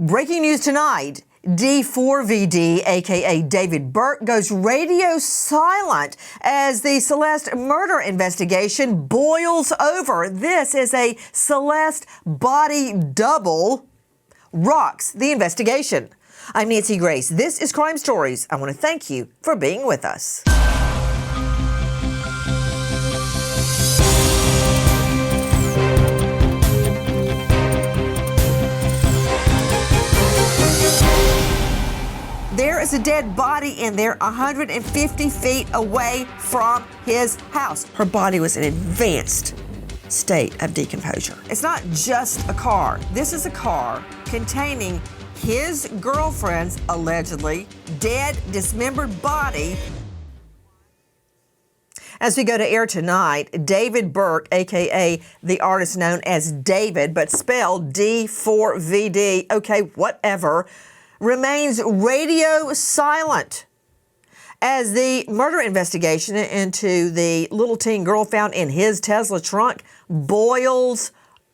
Breaking news tonight. D4VD, aka David Burke, goes radio silent as the Celeste murder investigation boils over. This is a Celeste body double rocks the investigation. I'm Nancy Grace. This is Crime Stories. I want to thank you for being with us. There is a dead body in there 150 feet away from his house. Her body was in advanced state of decomposure. It's not just a car. This is a car containing his girlfriend's allegedly dead, dismembered body. As we go to air tonight, David Burke, aka the artist known as David, but spelled D4VD, okay, whatever, remains radio silent as the murder investigation into the little teen girl found in his Tesla trunk boils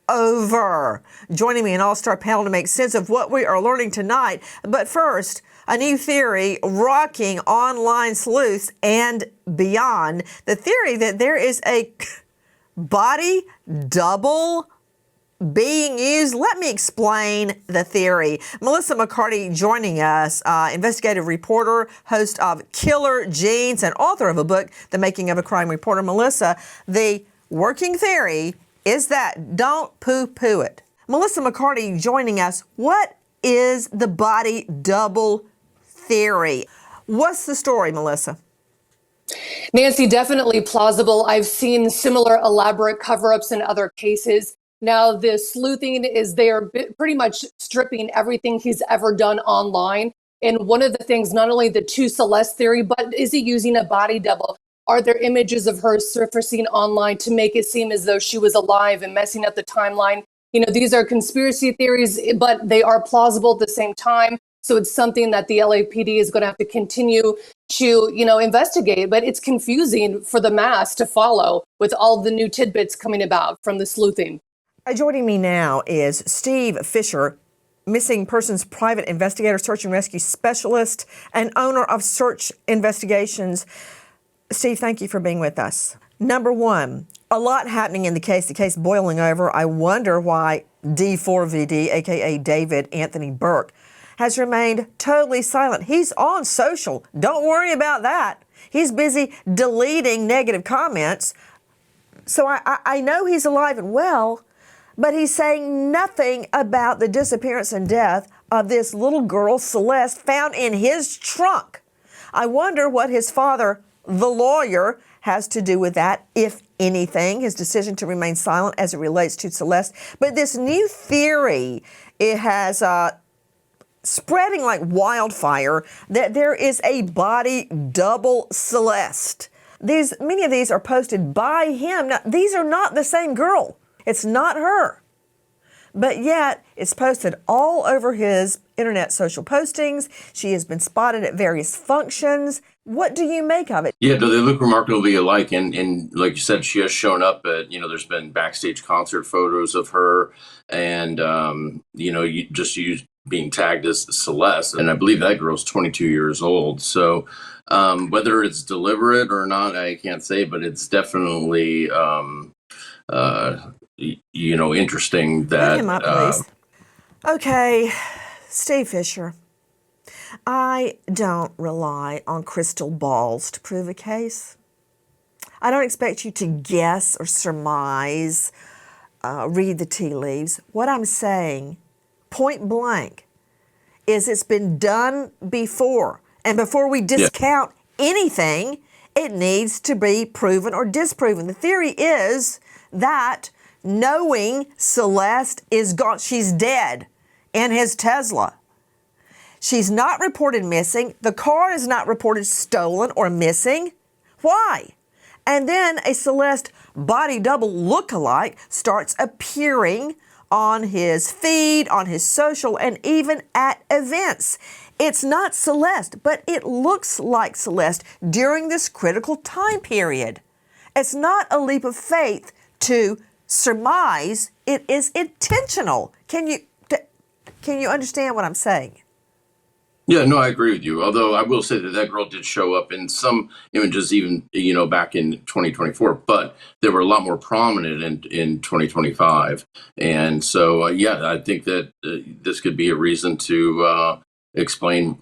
over. Joining me an all-star panel to make sense of what we are learning tonight. But first, a new theory rocking online sleuths and beyond. The theory that there is a body double being used. Let me explain the theory. Melissa McCarty joining us, investigative reporter, host of Killer Genes, and author of a book, The Making of a Crime Reporter. Melissa, the working theory is that, don't poo-poo it. Melissa McCarty joining us. What is the body double theory? What's the story, Melissa? Nancy, definitely plausible. I've seen similar elaborate cover-ups in other cases. Now, the sleuthing is they're pretty much stripping everything he's ever done online. And one of the things, not only the two Celeste theory, but is he using a body double? Are there images of her surfacing online to make it seem as though she was alive and messing up the timeline? You know, these are conspiracy theories, but they are plausible at the same time. So it's something that the LAPD is going to have to continue to, investigate. But it's confusing for the mass to follow with all the new tidbits coming about from the sleuthing. Joining me now is Steve Fisher, missing persons private investigator, search and rescue specialist, and owner of Search Investigations. Steve, thank you for being with us. Number one, a lot happening in the case boiling over. I wonder why D4VD, aka David Anthony Burke, has remained totally silent. He's on social. Don't worry about that. He's busy deleting negative comments. So I know he's alive and well, but he's saying nothing about the disappearance and death of this little girl, Celeste, found in his trunk. I wonder what his father, the lawyer, has to do with that, if anything, his decision to remain silent as it relates to Celeste. But this new theory, it has spreading like wildfire that there is a body double Celeste. Many of these are posted by him. Now, these are not the same girl. It's not her. But yet, it's posted all over his internet social postings. She has been spotted at various functions. What do you make of it? Yeah, they look remarkably alike. And like you said, she has shown up at, there's been backstage concert photos of her and, you being tagged as Celeste. And I believe that girl's 22 years old. So whether it's deliberate or not, I can't say, but it's definitely interesting that. Bring him up, please. Okay, Steve Fisher. I don't rely on crystal balls to prove a case. I don't expect you to guess or surmise, read the tea leaves. What I'm saying, point blank, is it's been done before. And before we discount anything, it needs to be proven or disproven. The theory is that knowing Celeste is gone, she's dead in his Tesla. She's not reported missing. The car is not reported stolen or missing. Why? And then a Celeste body double lookalike starts appearing on his feed, on his social, and even at events. It's not Celeste, but it looks like Celeste during this critical time period. It's not a leap of faith to surmise. It is intentional. Can you Can you understand what I'm saying? Yeah, no, I agree with you. Although I will say that that girl did show up in some images, even back in 2024, but they were a lot more prominent in 2025. And so, yeah, I think that this could be a reason to explain,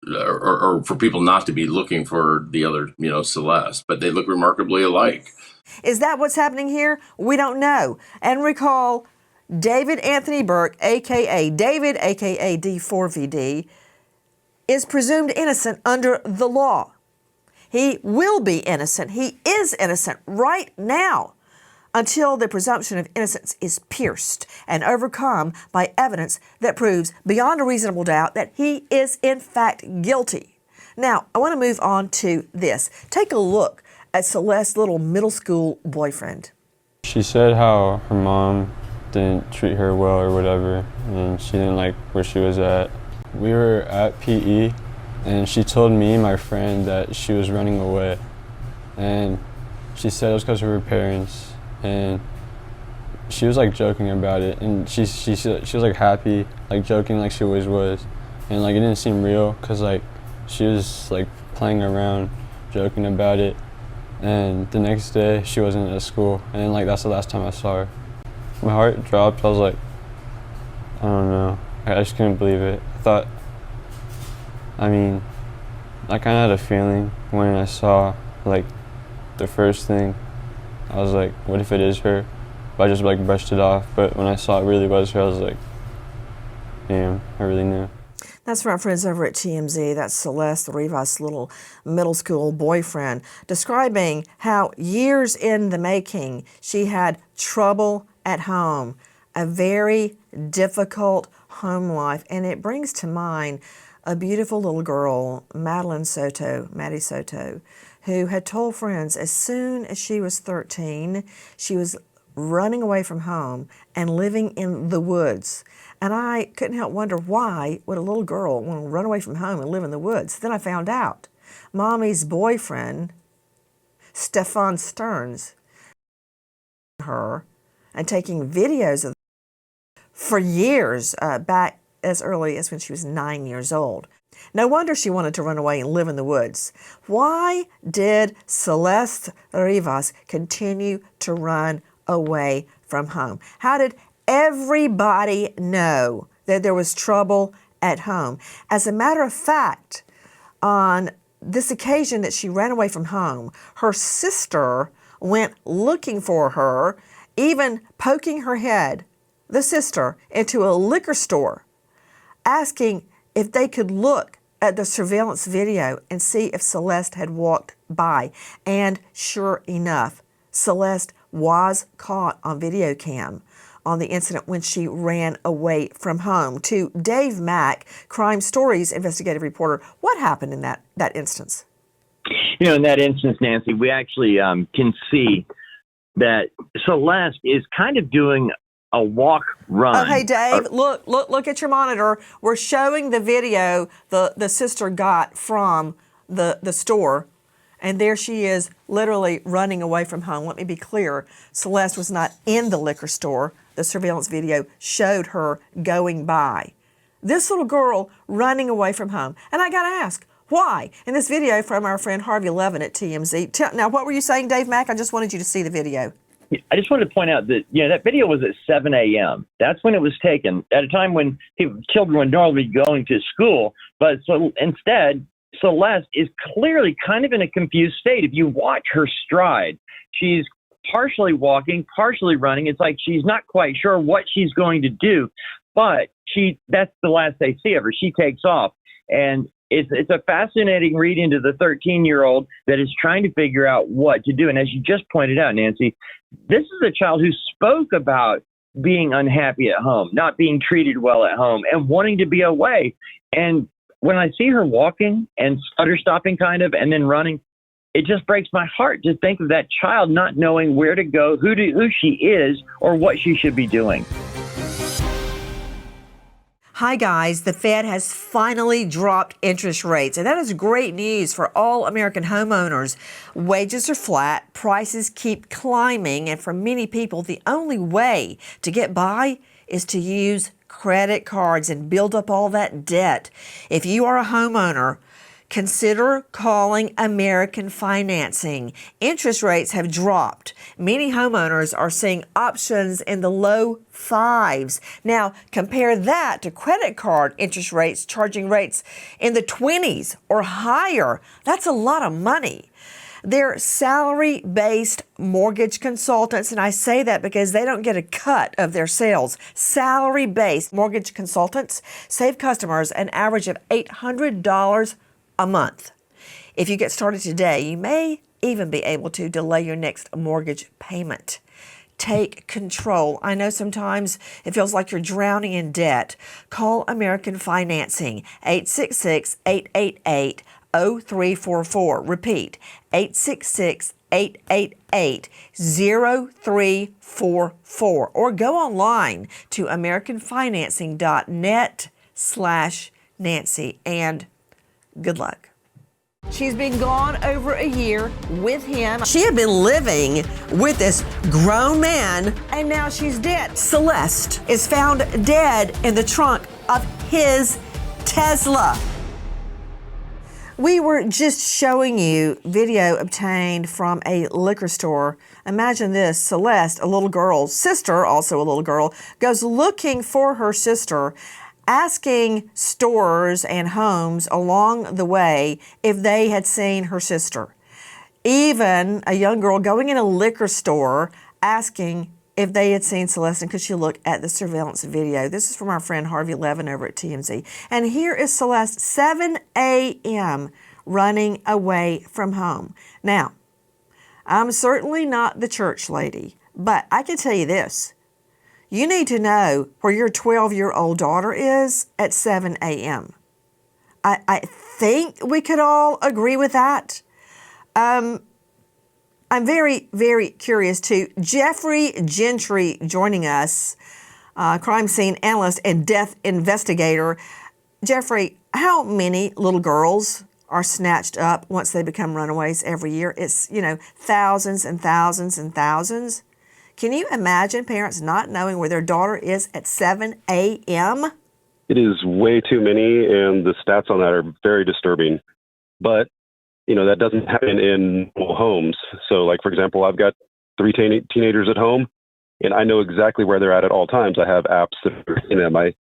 or for people not to be looking for the other, Celeste, but they look remarkably alike. Is that what's happening here? We don't know. And recall, David Anthony Burke, aka David, aka D4VD, is presumed innocent under the law. He will be innocent. He is innocent right now until the presumption of innocence is pierced and overcome by evidence that proves beyond a reasonable doubt that he is in fact guilty. Now, I want to move on to this. Take a look at Celeste's little middle school boyfriend. She said how her mom didn't treat her well or whatever, and she didn't like where she was at. We were at PE, and she told me and my friend that she was running away. And she said it was because of her parents, and she was like joking about it, and she was like happy, like joking like she always was. And like it didn't seem real because like she was like playing around, joking about it. And the next day she wasn't at school, and like that's the last time I saw her. My heart dropped. I was like, I don't know. I just couldn't believe it. I kind of had a feeling when I saw like the first thing. I was like, what if it is her? But I just like brushed it off. But when I saw it really was her, I was like, damn, I really knew. That's from our friends over at TMZ. That's Celeste, the Rivas' little middle school boyfriend, describing how years in the making she had trouble at home, a very difficult home life. And it brings to mind a beautiful little girl, Maddie Soto, who had told friends as soon as she was 13, she was running away from home and living in the woods. And I couldn't help wonder, why would a little girl want to run away from home and live in the woods? Then I found out. Mommy's boyfriend, Stefan Stearns, her and taking videos of for years, back as early as when she was 9 years old. No wonder she wanted to run away and live in the woods. Why did Celeste Rivas continue to run away from home? How did everybody know that there was trouble at home? As a matter of fact, on this occasion that she ran away from home, her sister went looking for her, even poking her head, the sister, into a liquor store, asking if they could look at the surveillance video and see if Celeste had walked by. And sure enough, Celeste was caught on video cam on the incident when she ran away from home. To Dave Mack, Crime Stories investigative reporter, what happened in that instance? In that instance, Nancy, we actually can see that Celeste is kind of doing a walk run. Oh, hey, Dave, look at your monitor. We're showing the video the sister got from the store. And there she is, literally running away from home. Let me be clear. Celeste was not in the liquor store. The surveillance video showed her going by. This little girl running away from home. And I got to ask, why? In this video from our friend Harvey Levin at TMZ. Now, what were you saying, Dave Mack? I just wanted you to see the video. I just wanted to point out that, that video was at 7 a.m. That's when it was taken, at a time when children would normally be going to school. But so instead, Celeste is clearly kind of in a confused state. If you watch her stride, she's partially walking, partially running. It's like she's not quite sure what she's going to do, but that's the last they see of her. She takes off. And it's a fascinating read into the 13-year-old that is trying to figure out what to do. And as you just pointed out, Nancy, this is a child who spoke about being unhappy at home, not being treated well at home, and wanting to be away. And when I see her walking and stutter stopping kind of, and then running, it just breaks my heart to think of that child not knowing where to go, who she is, or what she should be doing. Hi guys, the Fed has finally dropped interest rates, and that is great news for all American homeowners. Wages are flat, prices keep climbing, and for many people, the only way to get by is to use credit cards and build up all that debt. If you are a homeowner, consider calling American Financing. Interest rates have dropped. Many homeowners are seeing options in the low fives. Now, compare that to credit card interest rates, charging rates in the 20s or higher. That's a lot of money. They're salary-based mortgage consultants, and I say that because they don't get a cut of their sales. Salary-based mortgage consultants save customers an average of $800 a month. If you get started today, you may even be able to delay your next mortgage payment. Take control. I know sometimes it feels like you're drowning in debt. Call American Financing, 866-888-0344. Repeat, 866-888-0344. Or go online to americanfinancing.net/Nancy. And good luck. She's been gone over a year with him. She had been living with this grown man, and now she's dead. Celeste is found dead in the trunk of his Tesla. We were just showing you video obtained from a liquor store. Imagine this, Celeste, a little girl, sister, also a little girl, goes looking for her sister, asking stores and homes along the way if they had seen her sister. Even a young girl going in a liquor store asking if they had seen Celeste, and could she look at the surveillance video. This is from our friend Harvey Levin over at TMZ. And here is Celeste, 7 a.m., running away from home. Now, I'm certainly not the church lady, but I can tell you this. You need to know where your 12-year-old daughter is at 7 a.m. I think we could all agree with that. I'm very, very curious too. Jeffrey Gentry joining us, crime scene analyst and death investigator. Jeffrey, how many little girls are snatched up once they become runaways every year? It's, thousands and thousands and thousands. Can you imagine parents not knowing where their daughter is at 7 a.m.? It is way too many, and the stats on that are very disturbing. But, that doesn't happen in normal homes. So, like, for example, I've got 3 teenagers at home, and I know exactly where they're at all times. I have apps that are in them. I've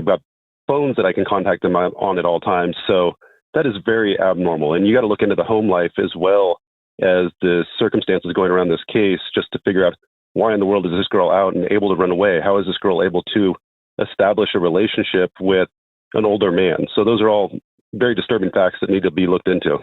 got phones that I can contact them on at all times. So that is very abnormal. And you got to look into the home life as well as the circumstances going around this case, just to figure out why in the world is this girl out and able to run away? How is this girl able to establish a relationship with an older man? So those are all very disturbing facts that need to be looked into.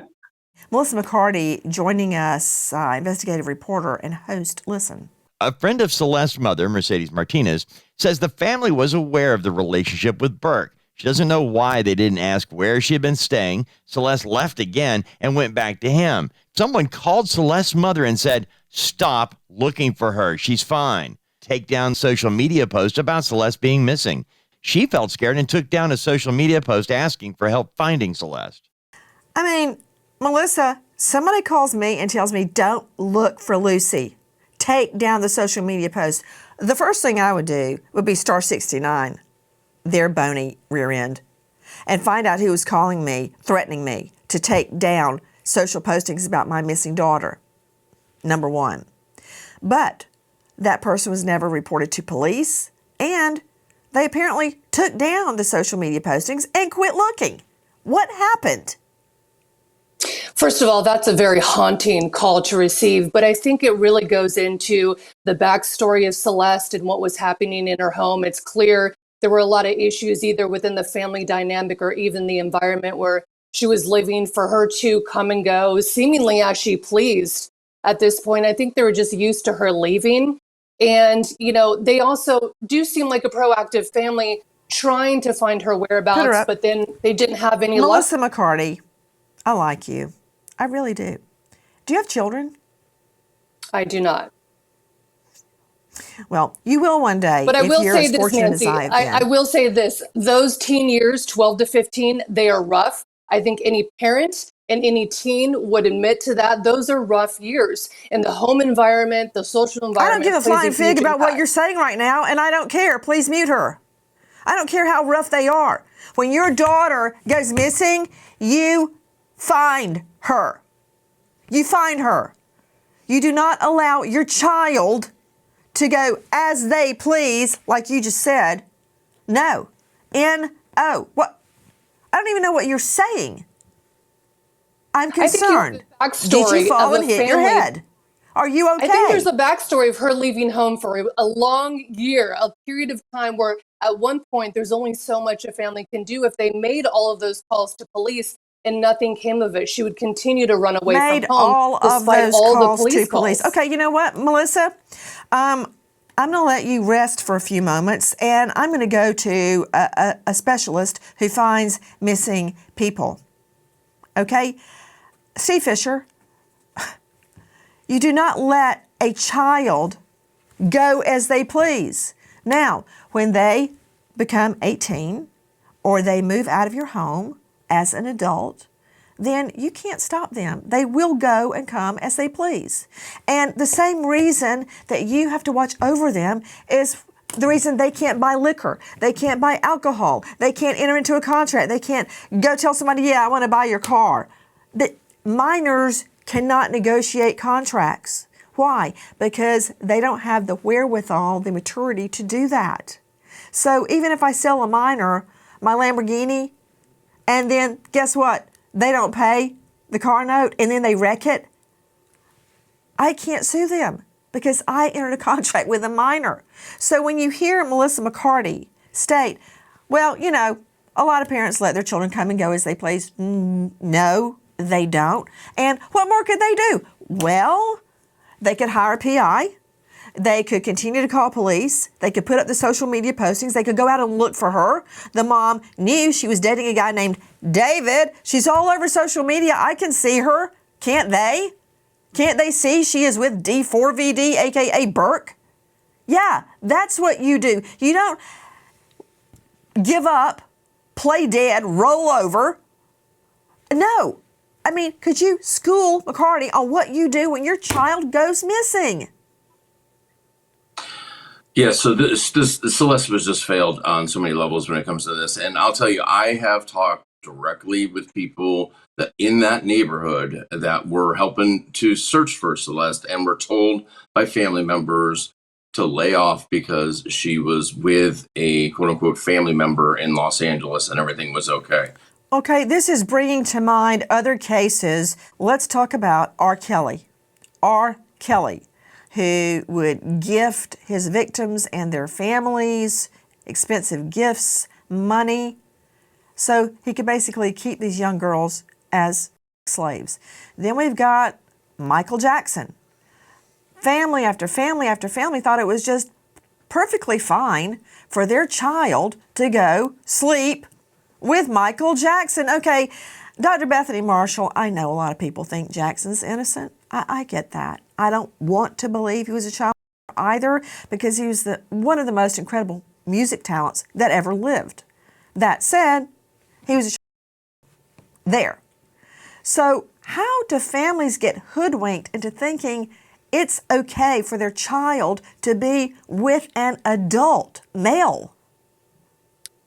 Melissa McCarty joining us, investigative reporter and host. Listen. A friend of Celeste's mother, Mercedes Martinez, says the family was aware of the relationship with Burke. She doesn't know why they didn't ask where she had been staying. Celeste left again and went back to him. Someone called Celeste's mother and said, "Stop looking for her. She's fine." Take down social media post about Celeste being missing. She felt scared and took down a social media post asking for help finding Celeste. I mean, Melissa, somebody calls me and tells me, "Don't look for Lucy. Take down the social media post." The first thing I would do would be star 69, their bony rear end, and find out who was calling me, threatening me to take down social postings about my missing daughter. Number one. But that person was never reported to police, and they apparently took down the social media postings and quit looking. What happened? First of all, that's a very haunting call to receive, but I think it really goes into the backstory of Celeste and what was happening in her home. It's clear there were a lot of issues either within the family dynamic or even the environment where she was living for her to come and go seemingly as she pleased at this point. I think they were just used to her leaving. And, they also do seem like a proactive family trying to find her whereabouts, but then they didn't have any luck. Melissa McCarty, I like you. I really do. Do you have children? I do not. Well, you will one day. But I will say this, Nancy. I will say this. Those teen years, 12 to 15, they are rough. I think any parent And any teen would admit to that. Those are rough years. And the home environment, the social I don't environment. give a flying plays fig huge about what impact. you're saying right now, and I don't care. Please mute her. I don't care how rough they are. When your daughter goes missing, you find her. You find her. You do not allow your child to go as they please, like you just said. No. N-O. What? I don't even know what you're saying. I'm concerned. I think you Did you fall of and a hit your family. head? Are you okay? I think there's a backstory of her leaving home for a long year, a period of time where at one point there's only so much a family can do. If they made all of those calls to police and nothing came of it, she would continue to run away Made from home all of despite those all the calls police to police. calls. Okay, you know what, Melissa? I'm going to let you rest for a few moments, and I'm going to go to a specialist who finds missing people. Okay? Steve Fisher, you do not let a child go as they please. Now, when they become 18 or they move out of your home as an adult, then you can't stop them. They will go and come as they please. And the same reason that you have to watch over them is the reason they can't buy liquor, they can't buy alcohol, they can't enter into a contract, they can't go tell somebody, yeah, I want to buy your car. That minors cannot negotiate contracts. Why? Because they don't have the wherewithal, the maturity to do that. So even if I sell a minor my Lamborghini, and then guess what? They don't pay the car note, and then they wreck it, I can't sue them because I entered a contract with a minor. So when you hear Melissa McCarty state, well, you know, a lot of parents let their children come and go as they please. No, they don't. And what more could they do? Well, they could hire a PI. They could continue to call police. They could put up the social media postings. They could go out and look for her. The mom knew she was dating a guy named David. She's all over social media. I can see her. Can't they? Can't they see she is with D4VD, aka Burke? Yeah, that's what you do. You don't give up, play dead, roll over. No. I mean, could you school McCarty on what you do when your child goes missing? Yeah, so this Celeste was just failed on so many levels when it comes to this. And I'll tell you, I have talked directly with people that in that neighborhood that were helping to search for Celeste and were told by family members to lay off because she was with a quote unquote family member in Los Angeles and everything was okay. Okay, this is bringing to mind other cases. Let's talk about R. Kelly. R. Kelly, who would gift his victims and their families expensive gifts, money, so he could basically keep these young girls as slaves. Then we've got Michael Jackson. Family after family after family thought it was just perfectly fine for their child to go sleep with Michael Jackson. Okay, Dr. Bethany Marshall, I know a lot of people think Jackson's innocent. I get that. I don't want to believe he was a child either because he was one of the most incredible music talents that ever lived. That said, he was a child there. So how do families get hoodwinked into thinking it's okay for their child to be with an adult male?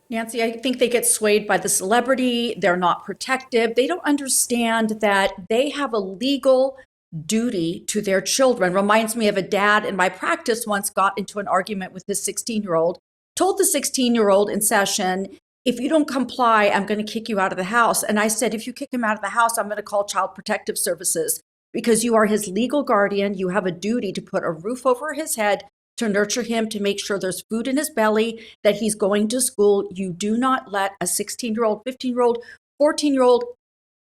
Nancy, I think they get swayed by the celebrity. They're not protective. They don't understand that they have a legal duty to their children. Reminds me of a dad in my practice once got into an argument with his 16-year-old, told the 16-year-old in session, if you don't comply, I'm going to kick you out of the house. And I said, if you kick him out of the house, I'm going to call Child Protective Services because you are his legal guardian. You have a duty to put a roof over his head, to nurture him, to make sure there's food in his belly, that he's going to school. You do not let a 16-year-old, 15-year-old, 14-year-old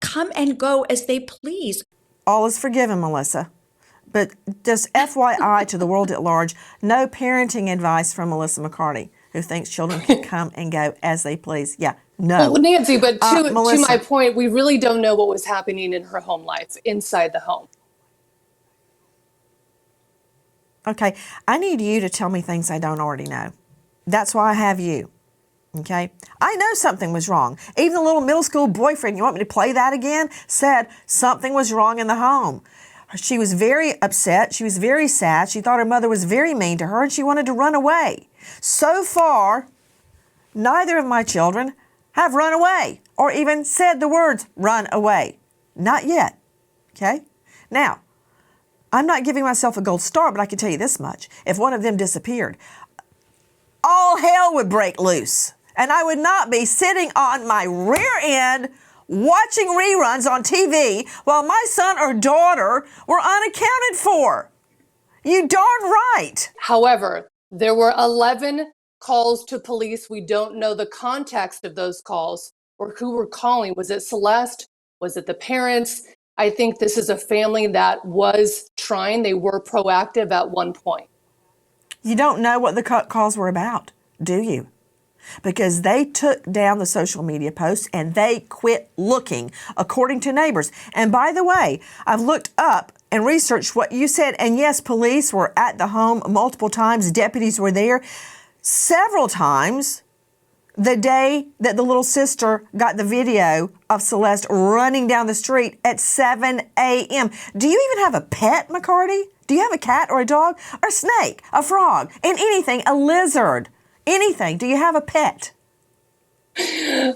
come and go as they please. All is forgiven, Melissa. But just FYI to the world at large, no parenting advice from Melissa McCarty, who thinks children can come and go as they please. Yeah, no. Well, Nancy, but to Melissa, my point, we really don't know what was happening in her home life inside the home. Okay, I need you to tell me things I don't already know. That's why I have you. Okay, I know something was wrong. Even the little middle school boyfriend, you want me to play that again, said something was wrong in the home. She was very upset. She was very sad. She thought her mother was very mean to her and she wanted to run away. So far, neither of my children have run away or even said the words run away. Not yet. Okay? Now, I'm not giving myself a gold star, but I can tell you this much. If one of them disappeared, all hell would break loose. And I would not be sitting on my rear end watching reruns on TV while my son or daughter were unaccounted for. You darn right. However, there were 11 calls to police. We don't know the context of those calls or who were calling. Was it Celeste? Was it the parents? I think this is a family that was trying. They were proactive at one point. You don't know what the calls were about, do you? Because they took down the social media posts and they quit looking, according to neighbors. And by the way, I've looked up and researched what you said. And yes, police were at the home multiple times. Deputies were there several times the day that the little sister got the video of Celeste running down the street at 7 a.m. Do you even have a pet, McCarty? Do you have a cat or a dog or a snake, a frog, and anything, a lizard? Anything. Do you have a pet?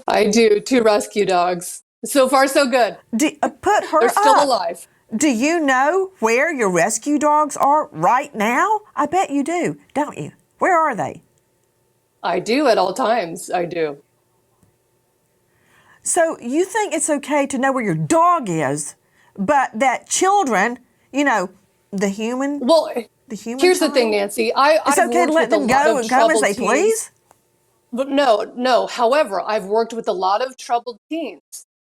I do. 2 rescue dogs. So far, so good. Put her They're still up. alive. Do you know where your rescue dogs are right now? I bet you do, don't you? Where are they? I do at all times. I do. So you think it's okay to know where your dog is, but that children, you know, the human... Well, here's the thing, Nancy. It's okay to let them go and come as they please? But no. However, I've worked with a lot of troubled teens.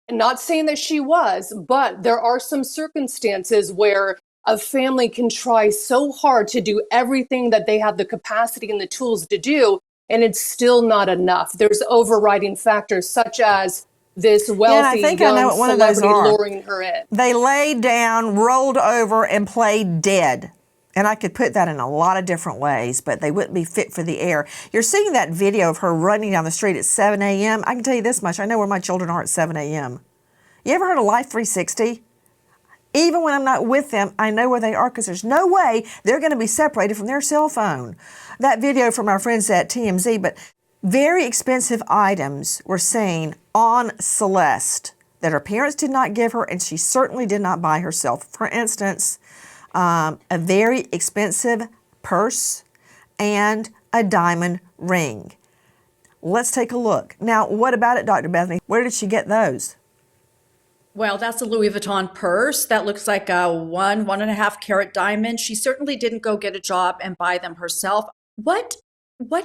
And not saying that she was, but there are some circumstances where a family can try so hard to do everything that they have the capacity and the tools to do, and it's still not enough. There's overriding factors such as this wealthy young celebrity luring her in. They laid down, rolled over, and played dead. And I could put that in a lot of different ways, but they wouldn't be fit for the air. You're seeing that video of her running down the street at 7 a.m. I can tell you this much. I know where my children are at 7 a.m. You ever heard of Life 360? Even when I'm not with them, I know where they are because there's no way they're going to be separated from their cell phone. That video from our friends at TMZ, but very expensive items were seen on Celeste that her parents did not give her, and she certainly did not buy herself. For instance, a very expensive purse and a diamond ring. Let's take a look. Now, what about it, Dr. Bethany? Where did she get those? Well, that's a Louis Vuitton purse. That looks like a 1.5 carat diamond. She certainly didn't go get a job and buy them herself. What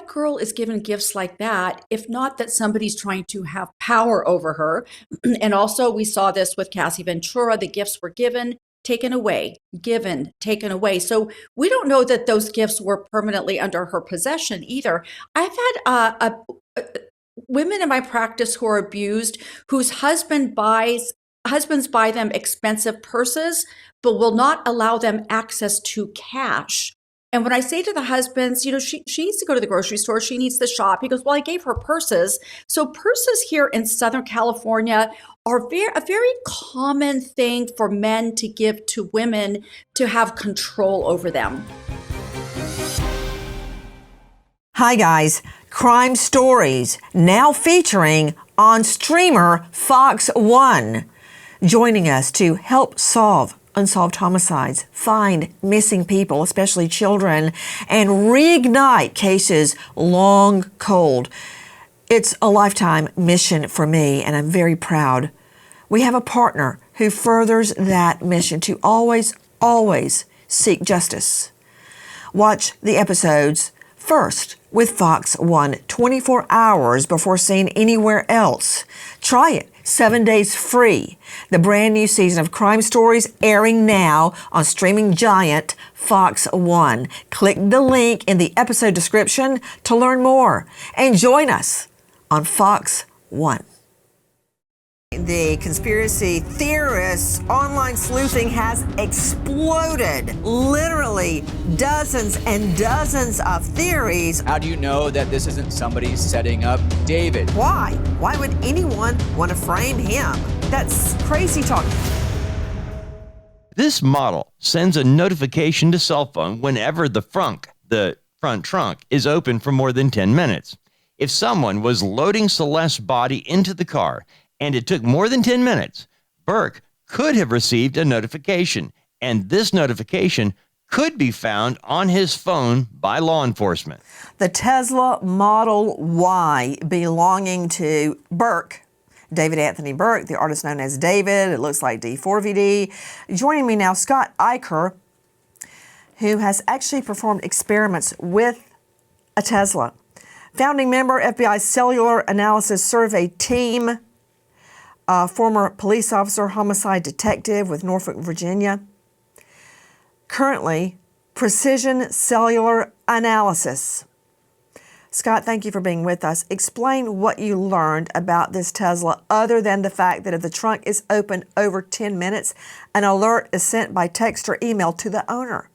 girl is given gifts like that, if not that somebody's trying to have power over her? And also, we saw this with Cassie Ventura. The gifts were given, taken away, given, taken away. So we don't know that those gifts were permanently under her possession either. I've had women in my practice who are abused, whose husbands buy them expensive purses, but will not allow them access to cash. And when I say to the husbands, you know, she needs to go to the grocery store, she needs to shop, he goes, well, I gave her purses. So purses here in Southern California are a very common thing for men to give to women to have control over them. Hi guys, Crime Stories, now featuring on streamer Fox One. Joining us to help solve unsolved homicides, find missing people, especially children, and reignite cases long cold. It's a lifetime mission for me, and I'm very proud. We have a partner who furthers that mission to always seek justice. Watch the episodes first with Fox One 24 hours before seeing anywhere else. Try it. 7 days free. The brand new season of Crime Stories airing now on streaming giant Fox One. Click the link in the episode description to learn more and join us on Fox One. The conspiracy theorists' online sleuthing has exploded. Literally dozens and dozens of theories. How do you know that this isn't somebody setting up David? Why? Why would anyone want to frame him? That's crazy talk. This model sends a notification to cell phone whenever the front trunk, is open for more than 10 minutes. If someone was loading Celeste's body into the car and it took more than 10 minutes, Burke could have received a notification, and this notification could be found on his phone by law enforcement. The Tesla Model Y belonging to Burke, David Anthony Burke, the artist known as David. It looks like D4VD. Joining me now, Scott Eicher, who has actually performed experiments with a Tesla. Founding member, FBI Cellular Analysis Survey Team, former police officer, homicide detective with Norfolk, Virginia. Currently, Precision Cellular Analysis. Scott, thank you for being with us. Explain what you learned about this Tesla, other than the fact that if the trunk is open over 10 minutes, an alert is sent by text or email to the owner.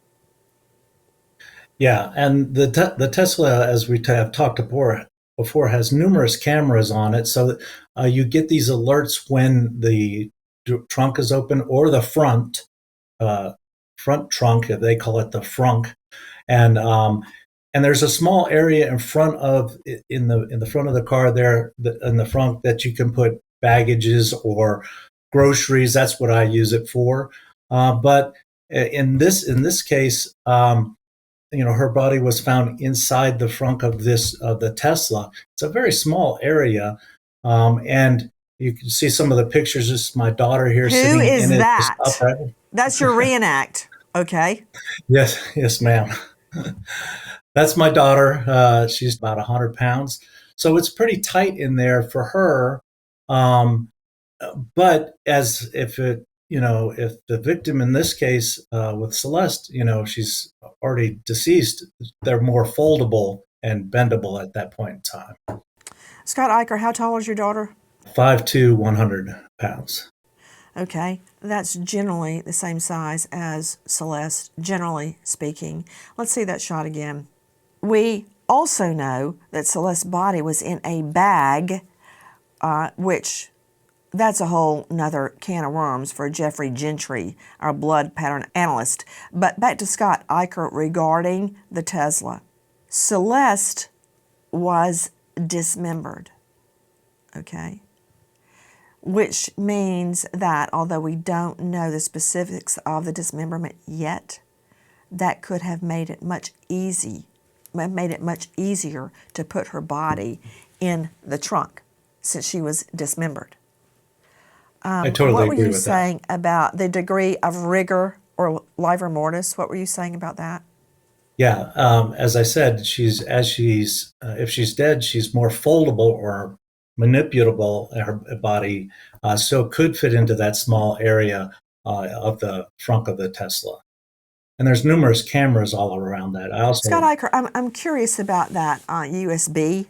Yeah, and the Tesla, as we have talked before, has numerous cameras on it, so you get these alerts when the trunk is open, or the front trunk, they call it the frunk, and there's a small area in the front of the car there, in the front, that you can put baggages or groceries. That's what I use it for. But in this case, her body was found inside the frunk of the Tesla. It's a very small area, and you can see some of the pictures. This is my daughter here sitting in it. Who is that? That's your reenact, okay? Yes, ma'am. That's my daughter. She's about 100 pounds, so it's pretty tight in there for her. But if the victim in this case with Celeste, she's already deceased, they're more foldable and bendable at that point in time. Scott Eicher, how tall is your daughter? 5'2", 100 pounds. Okay, that's generally the same size as Celeste, generally speaking. Let's see that shot again. We also know that Celeste's body was in a bag, which that's a whole nother can of worms for Jeffrey Gentry, our blood pattern analyst. But back to Scott Eicher regarding the Tesla. Celeste was dismembered, okay? Which means that although we don't know the specifics of the dismemberment yet, that could have made it much easier to put her body in the trunk since she was dismembered. I totally agree with that. What were you saying about the degree of rigor or livor mortis? What were you saying about that? Yeah, as I said, if she's dead, she's more foldable or manipulable. Her body so could fit into that small area of the front of the Tesla. And there's numerous cameras all around that. Scott Eicher, I'm curious about that USB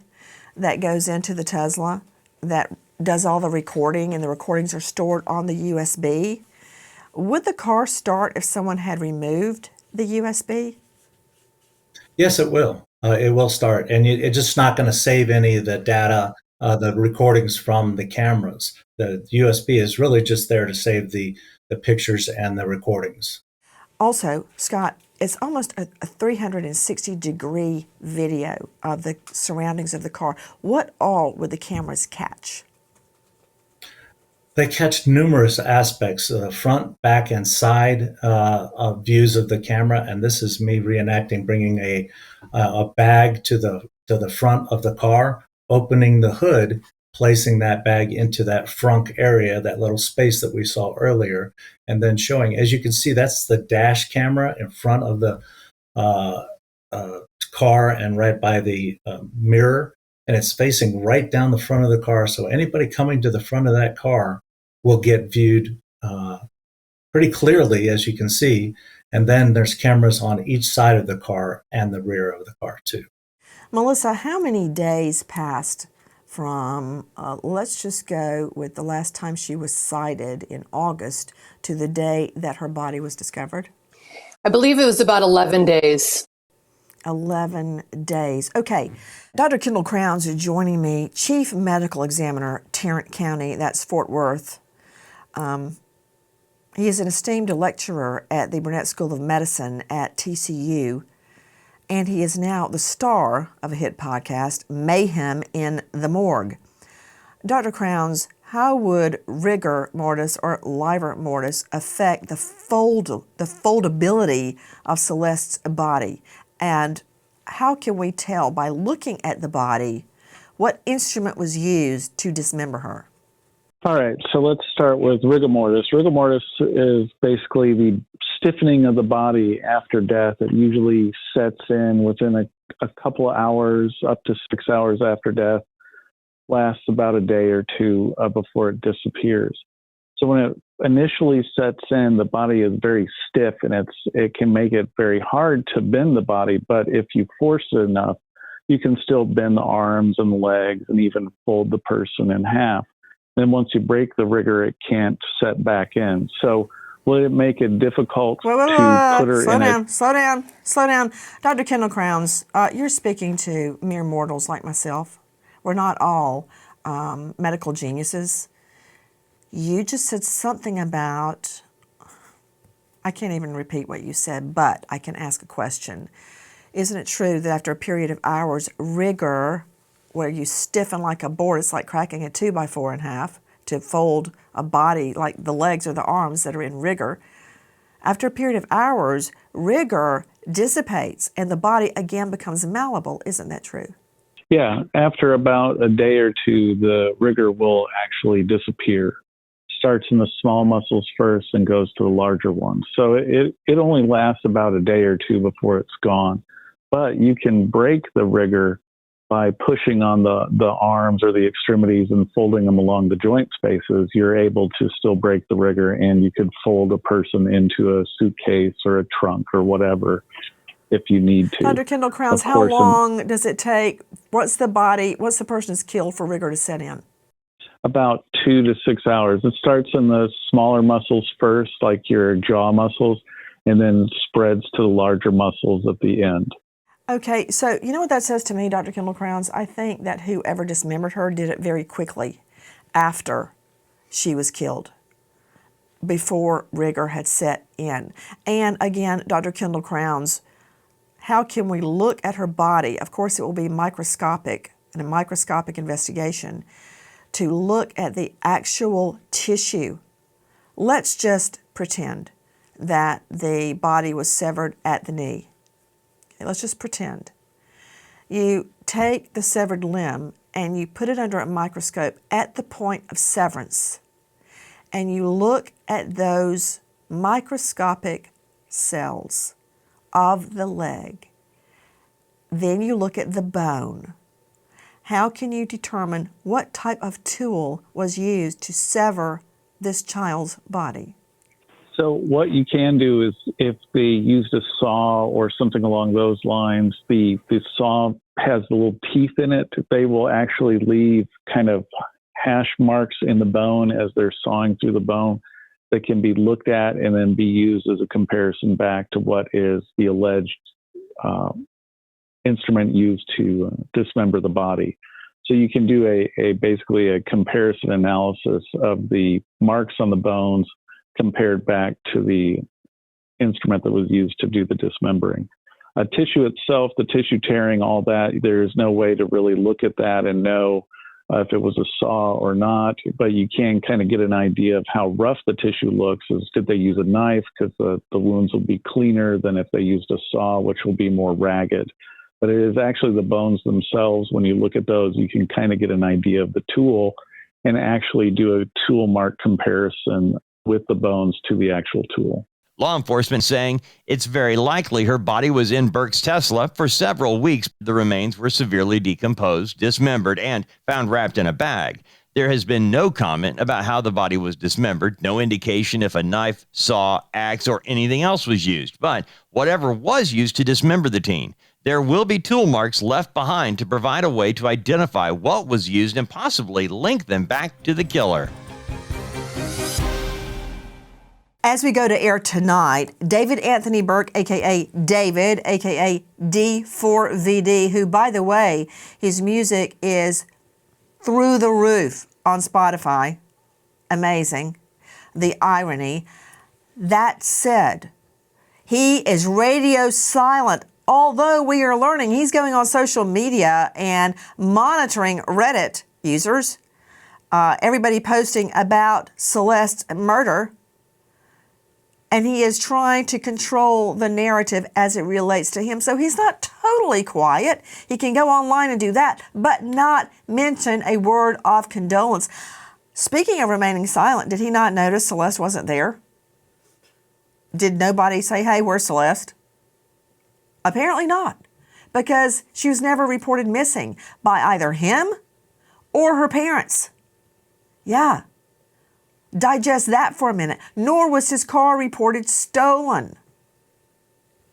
that goes into the Tesla that does all the recording, and the recordings are stored on the USB. Would the car start if someone had removed the USB? Yes, it will. It will start, and it's just not going to save any of the data, the recordings from the cameras. The USB is really just there to save the pictures and the recordings. Also, Scott, it's almost a 360-degree video of the surroundings of the car. What all would the cameras catch? They catch numerous aspects, front, back, and side views of the camera. And this is me reenacting, bringing a bag to the front of the car, opening the hood, placing that bag into that frunk area, that little space that we saw earlier, and then showing. As you can see, that's the dash camera in front of the car and right by the mirror. And it's facing right down the front of the car. So anybody coming to the front of that car will get viewed pretty clearly, as you can see. And then there's cameras on each side of the car and the rear of the car too. Melissa, how many days passed from, let's just go with the last time she was sighted in August to the day that her body was discovered? I believe it was about 11 days. 11 days. Okay. Dr. Kendall Crowns is joining me, Chief Medical Examiner, Tarrant County, that's Fort Worth. He is an esteemed lecturer at the Burnett School of Medicine at TCU, and he is now the star of a hit podcast, Mayhem in the Morgue. Dr. Crowns, how would rigor mortis or livor mortis affect the foldability of Celeste's body? And how can we tell by looking at the body what instrument was used to dismember her? All right, so let's start with rigor mortis. Rigor mortis is basically the stiffening of the body after death. It usually sets in within a couple of hours, up to 6 hours after death, lasts about a day or two before it disappears. So when it initially sets in, the body is very stiff, and it can make it very hard to bend the body, but if you force it enough, you can still bend the arms and the legs and even fold the person in half. Then once you break the rigor, it can't set back in. So will it make it difficult to put her in Slow down. Dr. Kendall Crowns, you're speaking to mere mortals like myself. We're not all medical geniuses. You just said something about, I can't even repeat what you said, but I can ask a question. Isn't it true that after a period of hours, rigor, where you stiffen like a board, it's like cracking a 2x4 in half to fold a body like the legs or the arms that are in rigor. After a period of hours, rigor dissipates and the body again becomes malleable. Isn't that true? Yeah, after about a day or two, the rigor will actually disappear. Starts in the small muscles first and goes to the larger ones. So it only lasts about a day or two before it's gone. But you can break the rigor by pushing on the arms or the extremities and folding them along the joint spaces. You're able to still break the rigor, and you could fold a person into a suitcase or a trunk or whatever if you need to. Dr. Kendall Crowns, how long does it take? What's the person's kill for rigor to set in? About 2 to 6 hours. It starts in the smaller muscles first, like your jaw muscles, and then spreads to the larger muscles at the end. Okay, so you know what that says to me, Dr. Kendall Crowns? I think that whoever dismembered her did it very quickly after she was killed, before rigor had set in. And again, Dr. Kendall Crowns, how can we look at her body? Of course, it will be microscopic, and a microscopic investigation, to look at the actual tissue. Let's just pretend that the body was severed at the knee. Okay, let's just pretend. You take the severed limb and you put it under a microscope at the point of severance, and you look at those microscopic cells of the leg. Then you look at the bone. How can you determine what type of tool was used to sever this child's body? So what you can do is, if they used a saw or something along those lines, the saw has the little teeth in it. They will actually leave kind of hash marks in the bone as they're sawing through the bone that can be looked at and then be used as a comparison back to what is the alleged instrument used to dismember the body. So you can do basically a comparison analysis of the marks on the bones compared back to the instrument that was used to do the dismembering. Tissue itself, the tissue tearing, all that, there's no way to really look at that and know if it was a saw or not, but you can kind of get an idea of how rough the tissue looks. Did they use a knife? Because the wounds will be cleaner than if they used a saw, which will be more ragged. But it is actually the bones themselves. When you look at those, you can kind of get an idea of the tool and actually do a tool mark comparison with the bones to the actual tool. Law enforcement saying it's very likely her body was in Burke's Tesla for several weeks. The remains were severely decomposed, dismembered, and found wrapped in a bag. There has been no comment about how the body was dismembered, no indication if a knife, saw, axe, or anything else was used. But whatever was used to dismember the teen, There will be tool marks left behind to provide a way to identify what was used and possibly link them back to the killer. As we go to air tonight, David Anthony Burke, a.k.a. David, a.k.a. D4VD, who, by the way, his music is through the roof on Spotify. Amazing. The irony. That said, he is radio silent, although we are learning he's going on social media and monitoring Reddit users. Everybody posting about Celeste's murder. And he is trying to control the narrative as it relates to him. So he's not totally quiet. He can go online and do that, but not mention a word of condolence. Speaking of remaining silent, did he not notice Celeste wasn't there? Did nobody say, hey, where's Celeste? Apparently not, because she was never reported missing by either him or her parents. Yeah. Digest that for a minute. Nor was his car reported stolen.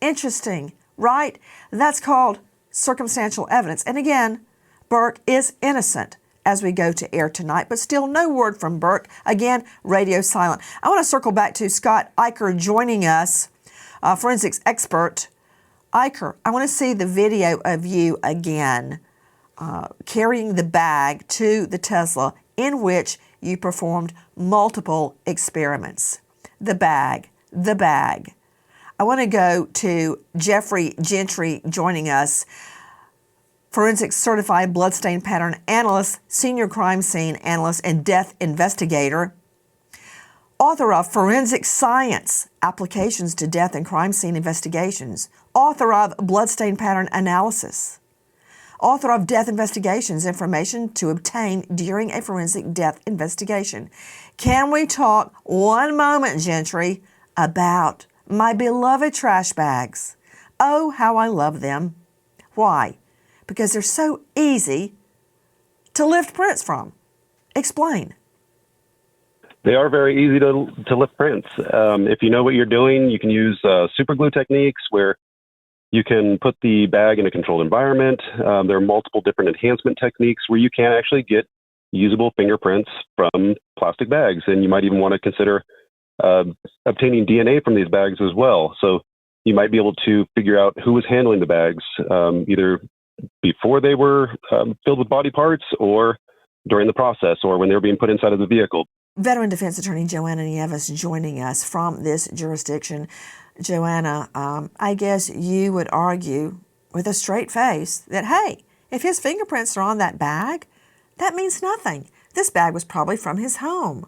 Interesting, right? That's called circumstantial evidence. And again, Burke is innocent as we go to air tonight, but still no word from Burke. Again, radio silent. I want to circle back to Scott Eicher joining us, forensics expert. Eicher, I want to see the video of you again carrying the bag to the Tesla in which you performed multiple experiments. The bag. I want to go to Jeffrey Gentry joining us, forensic certified bloodstain pattern analyst, senior crime scene analyst, and death investigator, author of Forensic Science, Applications to Death and Crime Scene Investigations, author of Bloodstain Pattern Analysis, author of Death Investigations, Information to Obtain During a Forensic Death Investigation. Can we talk one moment, Gentry, about my beloved trash bags? Oh, how I love them. Why? Because they're so easy to lift prints from. Explain. They are very easy to lift prints. If you know what you're doing, you can use super glue techniques where you can put the bag in a controlled environment. There are multiple different enhancement techniques where you can actually get usable fingerprints from plastic bags. And you might even want to consider obtaining DNA from these bags as well. So you might be able to figure out who was handling the bags, either before they were filled with body parts or during the process or when they were being put inside of the vehicle. Veteran defense attorney Joanna Nieves joining us from this jurisdiction. Joanna, I guess you would argue with a straight face that, hey, if his fingerprints are on that bag, that means nothing. This bag was probably from his home.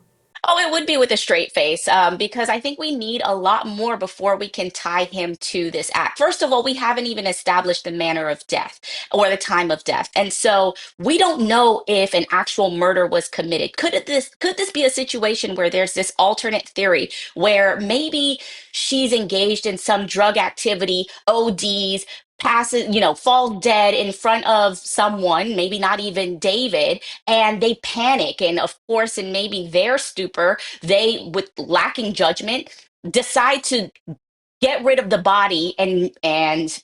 Oh, it would be with a straight face, because I think we need a lot more before we can tie him to this act. First of all, we haven't even established the manner of death or the time of death. And so we don't know if an actual murder was committed. Could this be a situation where there's this alternate theory where maybe she's engaged in some drug activity, ODs, passes, falls dead in front of someone, maybe not even David, and they panic. And of course, in maybe their stupor, they, with lacking judgment, decide to get rid of the body and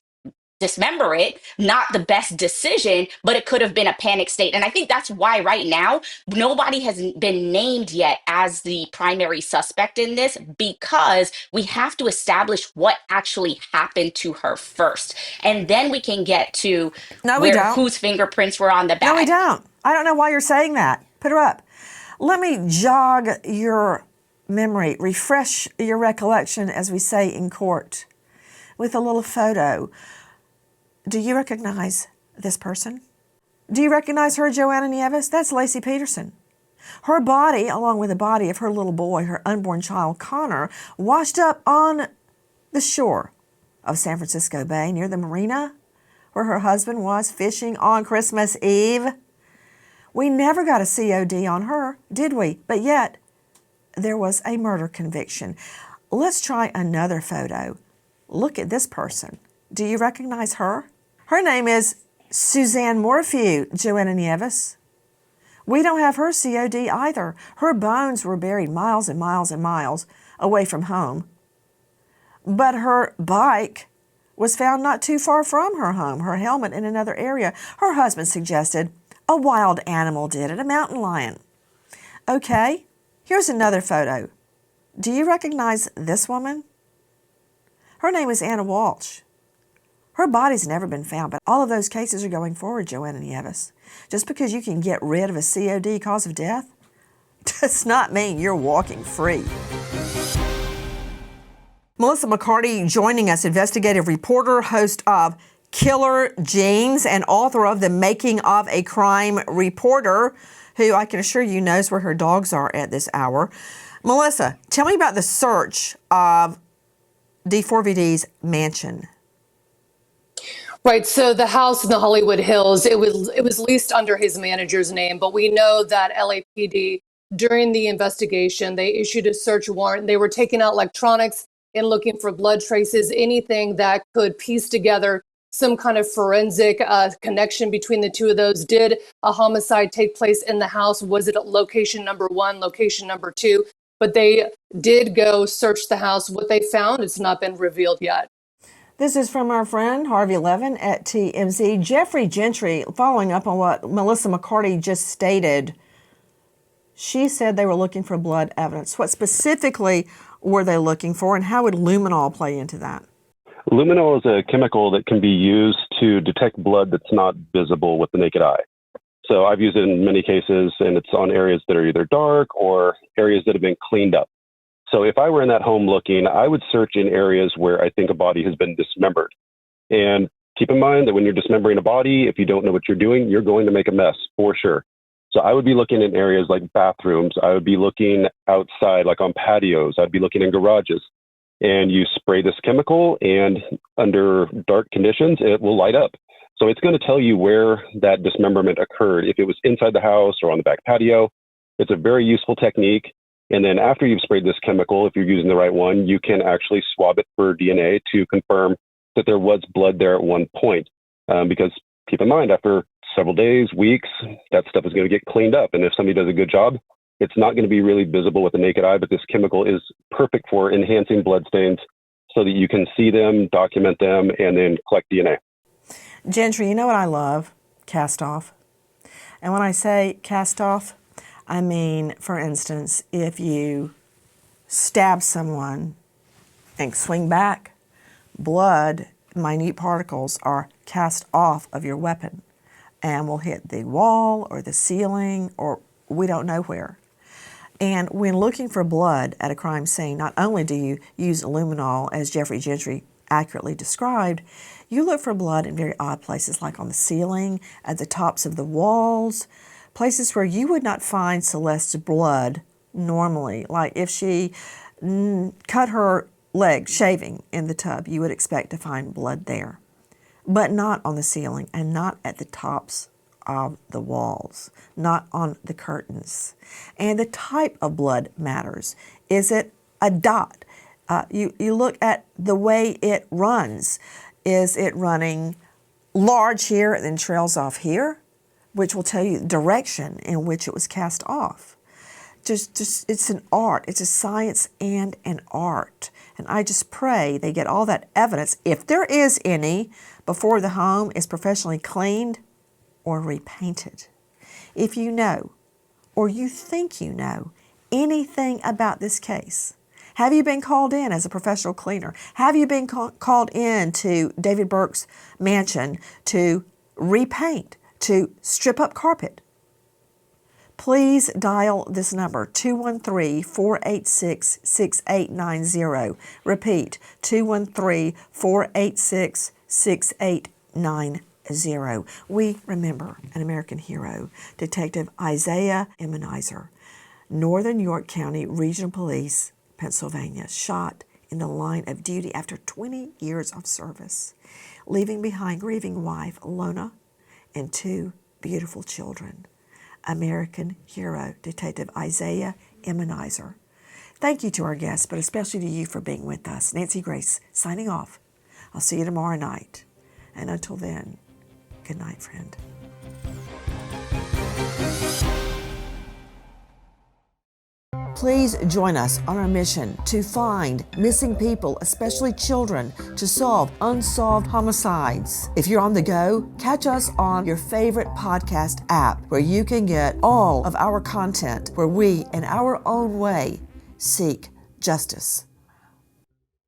dismember it. Not the best decision, but it could have been a panic state. And I think that's why right now, nobody has been named yet as the primary suspect in this, because we have to establish what actually happened to her first. And then we can get to whose fingerprints were on the bag. No, we don't. I don't know why you're saying that. Put her up. Let me jog your memory, refresh your recollection, as we say in court, with a little photo. Do you recognize this person? Do you recognize her, Joanna Nieves? That's Lacey Peterson. Her body, along with the body of her little boy, her unborn child, Connor, washed up on the shore of San Francisco Bay near the marina where her husband was fishing on Christmas Eve. We never got a COD on her, did we? But yet, there was a murder conviction. Let's try another photo. Look at this person. Do you recognize her? Her name is Suzanne Morphew, Joanna Nieves. We don't have her COD either. Her bones were buried miles and miles and miles away from home. But her bike was found not too far from her home, her helmet in another area. Her husband suggested a wild animal did it, a mountain lion. Okay, here's another photo. Do you recognize this woman? Her name is Anna Walsh. Her body's never been found, but all of those cases are going forward, Joanna Nieves. Just because you can get rid of a COD, cause of death, does not mean you're walking free. Melissa McCarty joining us, investigative reporter, host of Killer Genes, and author of The Making of a Crime Reporter, who I can assure you knows where her dogs are at this hour. Melissa, tell me about the search of D4VD's mansion. Right. So the house in the Hollywood Hills, it was leased under his manager's name, but we know that LAPD during the investigation, they issued a search warrant. They were taking out electronics and looking for blood traces, anything that could piece together some kind of forensic connection between the two of those. Did a homicide take place in the house? Was it at location number 1, location number 2? But they did go search the house. What they found has not been revealed yet. This is from our friend Harvey Levin at TMZ. Jeffrey Gentry, following up on what Melissa McCarty just stated, she said they were looking for blood evidence. What specifically were they looking for, and how would luminol play into that? Luminol is a chemical that can be used to detect blood that's not visible with the naked eye. So I've used it in many cases, and it's on areas that are either dark or areas that have been cleaned up. So if I were in that home looking, I would search in areas where I think a body has been dismembered. And keep in mind that when you're dismembering a body, if you don't know what you're doing, you're going to make a mess for sure. So I would be looking in areas like bathrooms. I would be looking outside, like on patios. I'd be looking in garages. And you spray this chemical, and under dark conditions, it will light up. So it's going to tell you where that dismemberment occurred. If it was inside the house or on the back patio, it's a very useful technique. And then after you've sprayed this chemical, if you're using the right one, you can actually swab it for DNA to confirm that there was blood there at one point. Because keep in mind, after several days, weeks, that stuff is going to get cleaned up. And if somebody does a good job, it's not going to be really visible with the naked eye, but this chemical is perfect for enhancing blood stains so that you can see them, document them, and then collect DNA. Gentry, you know what I love? Cast off. And when I say cast off, I mean, for instance, if you stab someone and swing back, blood, minute particles are cast off of your weapon and will hit the wall or the ceiling or we don't know where. And when looking for blood at a crime scene, not only do you use luminol, as Jeffrey Gentry accurately described, you look for blood in very odd places, like on the ceiling, at the tops of the walls, places where you would not find Celeste's blood normally. Like if she cut her leg shaving in the tub, you would expect to find blood there, but not on the ceiling and not at the tops of the walls, not on the curtains. And the type of blood matters. Is it a dot? You look at the way it runs. Is it running large here and then trails off here, which will tell you the direction in which it was cast off? Just it's an art. It's a science and an art. And I just pray they get all that evidence, if there is any, before the home is professionally cleaned or repainted. If you know, or you think you know, anything about this case, have you been called in as a professional cleaner? Have you been called in to David Burke's mansion to repaint, to strip up carpet? Please dial this number, 213-486-6890. Repeat, 213-486-6890. We remember an American hero, Detective Isaiah Immunizer, Northern York County Regional Police, Pennsylvania, shot in the line of duty after 20 years of service, leaving behind grieving wife Lona and 2 beautiful children. American hero, Detective Isaiah Immunizer. Thank you to our guests, but especially to you for being with us. Nancy Grace, signing off. I'll see you tomorrow night. And until then, good night, friend. Please join us on our mission to find missing people, especially children, to solve unsolved homicides. If you're on the go, catch us on your favorite podcast app where you can get all of our content where we, in our own way, seek justice.